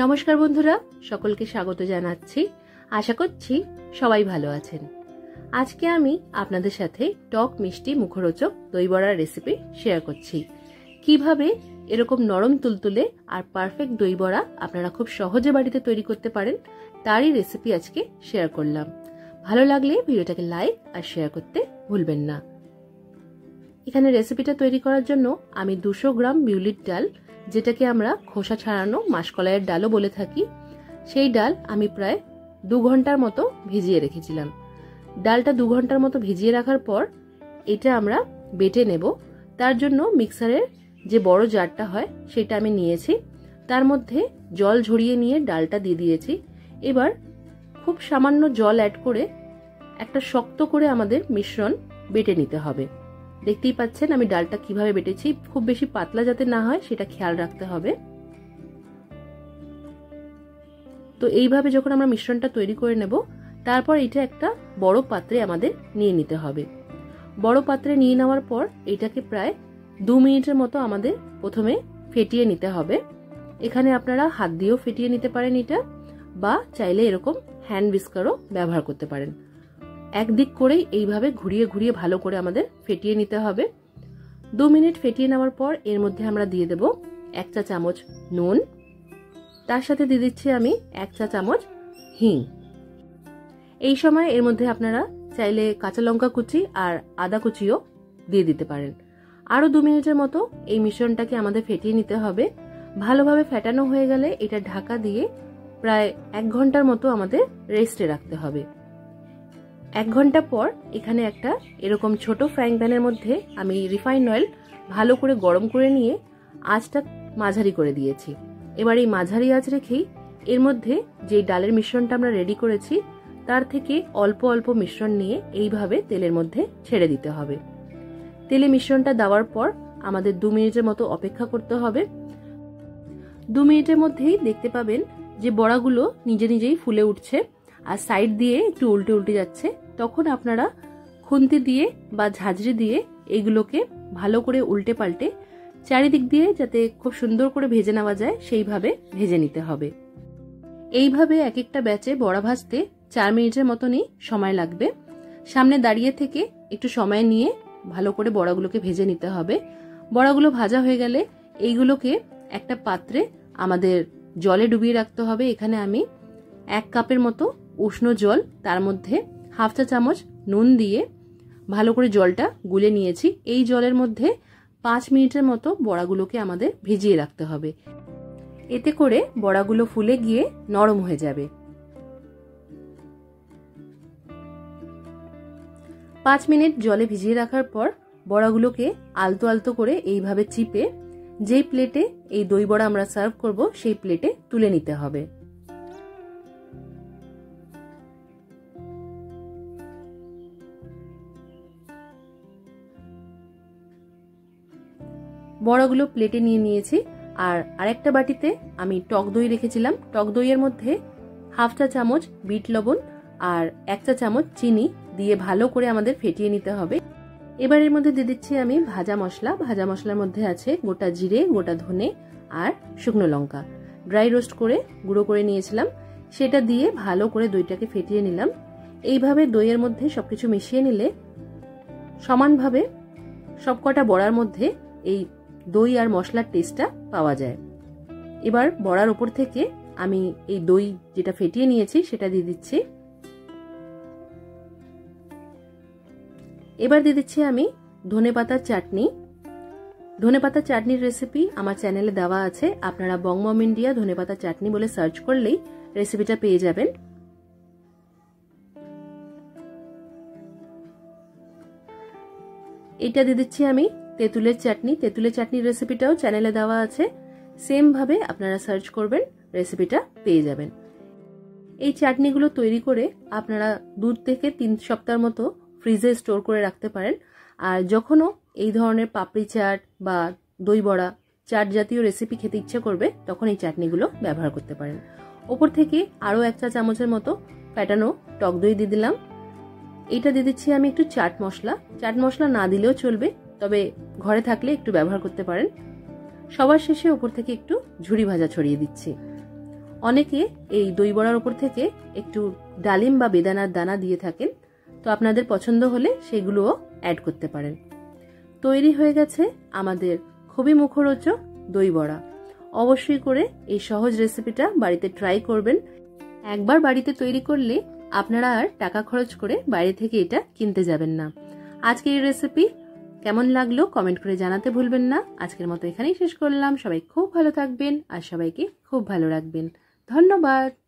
নমস্কার বন্ধুরা, সকলকে স্বাগত জানাচ্ছি। আশা করছি সবাই ভালো আছেন। আজকে আমি আপনাদের সাথে টক মিষ্টি মুখরোচক দই বড়ার রেসিপি শেয়ার করছি। কিভাবে এরকম নরম তুলতুলে আর পারফেক্ট দই বড়া আপনারা খুব সহজে বাড়িতে তৈরি করতে পারেন, তারই রেসিপি আজকে শেয়ার করলাম। ভালো লাগলে ভিডিওটাকে লাইক আর শেয়ার করতে ভুলবেন না। এখানে রেসিপিটা তৈরি করার জন্য আমি 200 গ্রাম বিউলির ডাল, যেটাকে আমরা খোসা ছাড়ানো মাসকলাইয়ের ডালও বলে থাকি, সেই ডাল আমি প্রায় 2 ঘন্টার মতো ভিজিয়ে রেখেছিলাম। ডালটা 2 ঘন্টার মতো ভিজিয়ে রাখার পর এটা আমরা বেটে নেব। তার জন্য মিক্সারের যে বড় জারটা হয় সেটা আমি নিয়েছি, তার মধ্যে জল ঝরিয়ে নিয়ে ডালটা দিয়ে দিয়েছি। এবার খুব সামান্য জল অ্যাড করে একটা শক্ত করে আমাদের মিশ্রণ বেটে নিতে হবে। দেখতেই পাচ্ছেন আমি ডালটা কিভাবে বেটেছি, খুব বেশি পাতলা যাতে না হয় সেটা খেয়াল রাখতে হবে। তো এইভাবে যখন আমরা মিশ্রণটা তৈরি করে নেব, তারপর এটা একটা বড় পাত্রে আমাদের নিয়ে নিতে হবে। বড় পাত্রে নিয়ে নেওয়ার পর এটাকে প্রায় 2 মিনিটের মতো আমাদের প্রথমে ফেটিয়ে নিতে হবে। এখানে আপনারা হাত দিয়েও ফেটিয়ে নিতে পারেন এটা, বা চাইলে এরকম হ্যান্ড হুইস্কারও ব্যবহার করতে পারেন। একদিক করেই এইভাবে ঘুরিয়ে ঘুরিয়ে ভালো করে আমাদের ফেটিয়ে নিতে হবে। 2 মিনিট ফেটিয়ে নেওয়ার পর এর মধ্যে আমরা দিয়ে দেব 1 চা চামচ নুন, তার সাথে দিয়ে দিচ্ছি আমি 1 চা চামচ হিং। এই সময় এর মধ্যে আপনারা চাইলে কাঁচা লঙ্কা কুচি আর আদা কুচিও দিয়ে দিতে পারেন। আরো 2 মিনিটের মতো এই মিশ্রণটাকে আমাদের ফেটিয়ে নিতে হবে। ভালোভাবে ফেটানো হয়ে গেলে এটা ঢাকা দিয়ে প্রায় 1 ঘন্টার মতো আমাদের রেস্টে রাখতে হবে। 1 ঘন্টা পর এখানে একটা এরকম ছোট ফ্রাইং প্যানের মধ্যে আমি রিফাইন্ড অয়েল ভালো করে গরম করে নিয়ে আঁচটা মাঝারি করে দিয়েছি। এবার এই মাঝারি আঁচ রেখেই এর মধ্যে যে ডালের মিশ্রণটা আমরা রেডি করেছি তার থেকে অল্প অল্প মিশ্রণ নিয়ে এইভাবে তেলের মধ্যে ছেড়ে দিতে হবে। তেলে মিশ্রণটা দেওয়ার পর আমাদের 2 মিনিটের মতো অপেক্ষা করতে হবে। 2 মিনিটের মধ্যেই দেখতে পাবেন যে বড়াগুলো নিজে নিজেই ফুলে উঠছে আর সাইড দিয়ে একটু উল্টে উল্টে যাচ্ছে। তখন আপনারা খুন্তি দিয়ে বা ঝাঁঝরি দিয়ে এইগুলোকে ভালো করে উল্টে পাল্টে চারিদিক দিয়ে যাতে খুব সুন্দর করে ভেজে নেওয়া যায় সেইভাবে ভেজে নিতে হবে। এইভাবে এক একটা ব্যাচে বড়া ভাজতে 4 মিনিটের মতনই সময় লাগবে। সামনে দাঁড়িয়ে থেকে একটু সময় নিয়ে ভালো করে বড়াগুলোকে ভেজে নিতে হবে। বড়াগুলো ভাজা হয়ে গেলে এইগুলোকে একটা পাত্রে আমাদের জলে ডুবিয়ে রাখতে হবে। এখানে আমি 1 কাপের মতো উষ্ণ জল, তার মধ্যে 1/2 চা চামচ নুন দিয়ে ভালো করে জলটা গুলে নিয়েছি। এই জলের মধ্যে 5 মিনিটের মতো বড়াগুলোকে আমাদের ভিজিয়ে রাখতে হবে। এতে করে বড়াগুলো ফুলে গিয়ে নরম হয়ে যাবে। 5 মিনিট জলে ভিজিয়ে রাখার পর বড়াগুলোকে আলতো আলতো করে এইভাবে চিপে যেই প্লেটে এই দই বড়া আমরা সার্ভ করব সেই প্লেটে তুলে নিতে হবে। বড়াগুলো প্লেটে নিয়ে নিয়েছি। আর আরেকটা বাটিতে আমি টক দই রেখেছিলাম। টক দইয়ের মধ্যে 1/2 চা চামচ বিট লবণ আর 1 চা চামচ চিনি দিয়ে ভালো করে আমাদের ফেটিয়ে নিতে হবে। এবার এর মধ্যে দিয়ে দিচ্ছি আমি ভাজা মশলা। ভাজা মশলার মধ্যে আছে গোটা জিরে, গোটা ধনে আর শুকনো লঙ্কা, ড্রাই রোস্ট করে গুঁড়ো করে নিয়েছিলাম। সেটা দিয়ে ভালো করে দইটাকে ফেটিয়ে নিলাম। এইভাবে দইয়ের মধ্যে সবকিছু মিশিয়ে নিলে সমানভাবে সবকটা বড়ার মধ্যে এই দই আর মশলার টেস্টটা পাওয়া যায়। এবার বড়ার উপর থেকে আমি এই দই যেটা ফেটিয়ে নিয়েছি সেটা দিয়ে দিচ্ছি। এবার দিয়ে দিচ্ছি আমি ধনেপাতার চাটনি। ধনেপাতার চাটনির রেসিপি আমার চ্যানেলে দেওয়া আছে, আপনারা বংমম ইন্ডিয়া ধনেপাতার চাটনি বলে সার্চ করলেই রেসিপিটা পেয়ে যাবেন। এটা দিয়ে দিচ্ছি আমি তেঁতুলের চাটনি। তেঁতুলের চাটনির রেসিপিটাও চ্যানেলে দেওয়া আছে, সেম ভাবে আপনারা সার্চ করবেন, রেসিপিটা পেয়ে যাবেন। এই চাটনিগুলো তৈরি করে আপনারা 2 থেকে 3 সপ্তাহের মতো ফ্রিজে স্টোর করে রাখতে পারেন। আর যখনও এই ধরনের পাপড়ি চাট বা দই বড়া চাট জাতীয় রেসিপি খেতে ইচ্ছে করবে তখন এই চাটনিগুলো ব্যবহার করতে পারেন। ওপর থেকে আরো 1 চা চামচের মতো ফেটানো টক দই দিয়ে দিলাম। এটা দিয়ে দিচ্ছি আমি একটু চাট মশলা। চাট মশলা না দিলেও চলবে, তবে ঘরে থাকলে একটু ব্যবহার করতে পারেন। সবার শেষে ওপর থেকে একটু ঝুরি ভাজা ছড়িয়ে দিচ্ছি। অনেকে এই দই বড়ার ওপর থেকে একটু ডালিম বা বেদানার দানা দিয়ে থাকেন, তো আপনাদের পছন্দ হলে সেগুলোও অ্যাড করতে পারেন। তৈরি হয়ে গেছে আমাদের খুবই মুখরোচক দই বড়া। অবশ্যই করে এই সহজ রেসিপিটা বাড়িতে ট্রাই করবেন। একবার বাড়িতে তৈরি করলে আপনারা আর টাকা খরচ করে বাইরে থেকে এটা কিনতে যাবেন না। আজকের এই রেসিপি কেমন লাগলো কমেন্ট করে জানাতে ভুলবেন না। আজকের মতো এখানেই শেষ করলাম। সবাই খুব ভালো থাকবেন আর সবাইকে খুব ভালো রাখবেন। ধন্যবাদ।